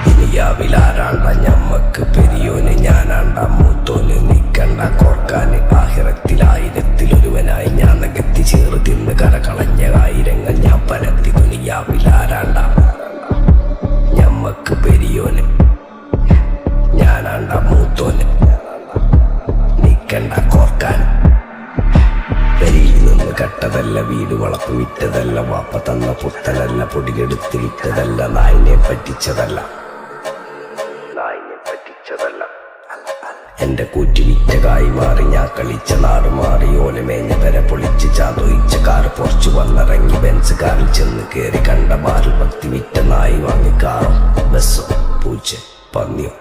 ദുനിയാവിലാരാണ്ട ഞമ്മക്ക് പെരിയോന് ഞാനാണ്ട മൂത്തോന് നിക്കണ്ട കോർക്കാന് ആഹിറത്തിലായിരത്തിലൊരുവനായി ഞാൻ നകത്തി ചേറ് തിന്ന് കരകളഞ്ഞ ആയിരങ്ങൾ ഞാൻ പരത്തി. ദുനിയാവിലാരാണ്ട ഞമ്മക്ക് പെരിയോന് ഞാനാണ്ട മൂത്തോന് നിക്കണ്ട കോർക്കാൻ. പെരിയിൽ നിന്ന് കെട്ടതല്ല, വീട് വളപ്പ് വിറ്റതല്ല, വാപ്പ തന്ന പുത്തനല്ല, പൊടിയെടുത്ത് വിറ്റതല്ല, നായിനെ പറ്റിച്ചതല്ല. എന്റെ കൂറ്റി വിറ്റ കായി മാറി ഞാൻ കളിച്ച നാട് മാറി. ഓലമേഞ്ഞ പെര പൊളിച്ച് ചാതൊയിച്ച കാറ് പൊറച്ചു വന്നിറങ്ങി ബെൻസ് കാറിൽ ചെന്ന് കേറി. കണ്ട ബാറിൽ ഭക്തി വിറ്റ നായി വാങ്ങി കാറും ബസ്സും പൂച്ച പന്നിയോ